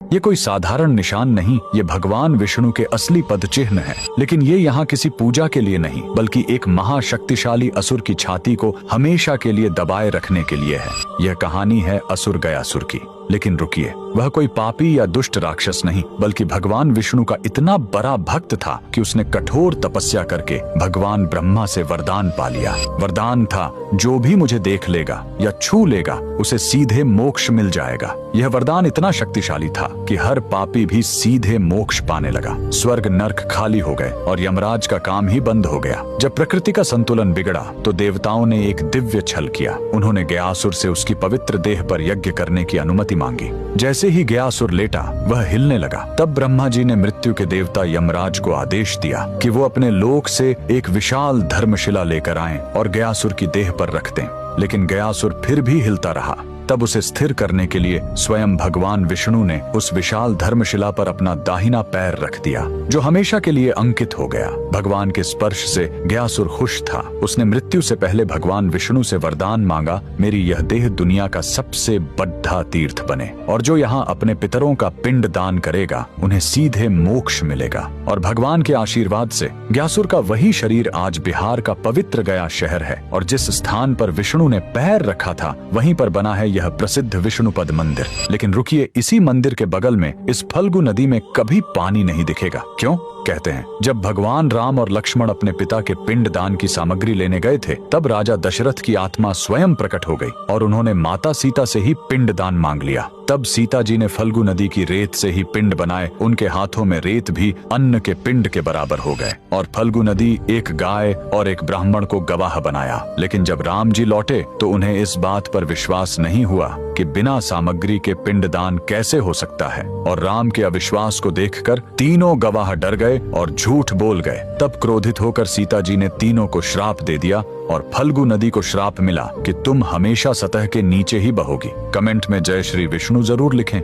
ये कोई साधारण निशान नहीं, ये भगवान विष्णु के असली पद चिन्ह है। लेकिन ये यहाँ किसी पूजा के लिए नहीं, बल्कि एक महाशक्तिशाली असुर की छाती को हमेशा के लिए दबाए रखने के लिए है। यह कहानी है असुर गयासुर की। लेकिन रुकिए, वह कोई पापी या दुष्ट राक्षस नहीं, बल्कि भगवान विष्णु का इतना बड़ा भक्त था कि उसने कठोर तपस्या करके भगवान ब्रह्मा से वरदान पा लिया। वरदान था, जो भी मुझे देख लेगा या छू लेगा उसे सीधे मोक्ष मिल जाएगा। यह वरदान इतना शक्तिशाली था कि हर पापी भी सीधे मोक्ष पाने लगा। स्वर्ग नर्क खाली हो गए और यमराज का काम ही बंद हो गया। जब प्रकृति का संतुलन बिगड़ा तो देवताओं ने एक दिव्य छल किया। उन्होंने गयासुर से उसकी पवित्र देह पर यज्ञ करने की अनुमति मांगी। जैसे ही गयासुर लेटा, वह हिलने लगा। तब ब्रह्मा जी ने मृत्यु के देवता यमराज को आदेश दिया कि वो अपने लोक से एक विशाल धर्मशिला लेकर आएं और गयासुर की देह पर रख दें। लेकिन गयासुर फिर भी हिलता रहा। तब उसे स्थिर करने के लिए स्वयं भगवान विष्णु ने उस विशाल धर्मशिला पर अपना दाहिना पैर रख दिया, जो हमेशा के लिए अंकित हो गया। भगवान के स्पर्श से गयासुर खुश था। उसने मृत्यु से पहले भगवान विष्णु से वरदान मांगा, मेरी यह देह दुनिया का सबसे बड़ा तीर्थ बने और जो यहाँ अपने पितरों का पिंड दान करेगा उन्हें सीधे मोक्ष मिलेगा। और भगवान के आशीर्वाद से गयासुर का वही शरीर आज बिहार का पवित्र गया शहर है। और जिस स्थान पर विष्णु ने पैर रखा था, वहीं पर बना है यह प्रसिद्ध विष्णुपद मंदिर। लेकिन रुकिए, इसी मंदिर के बगल में इस फल्गु नदी में कभी पानी नहीं दिखेगा। क्यों? कहते हैं, जब भगवान राम और लक्ष्मण अपने पिता के पिंड दान की सामग्री लेने गए थे, तब राजा दशरथ की आत्मा स्वयं प्रकट हो गई और उन्होंने माता सीता से ही पिंड दान मांग लिया। तब सीता जी ने फल्गु नदी की रेत से ही पिंड बनाए। उनके हाथों में रेत भी अन्न के पिंड के बराबर हो गए और फल्गु नदी एक गाय और एक ब्राह्मण को गवाह बनाया। लेकिन जब राम जी लौटे तो उन्हें इस बात पर विश्वास नहीं हुआ कि बिना सामग्री के पिंड दान कैसे हो सकता है। और राम के अविश्वास को देखकर तीनों गवाह डर गए और झूठ बोल गए। तब क्रोधित होकर सीता जी ने तीनों को श्राप दे दिया और फल्गु नदी को श्राप मिला कि तुम हमेशा सतह के नीचे ही बहोगी। कमेंट में जय श्री विष्णु जरूर लिखें।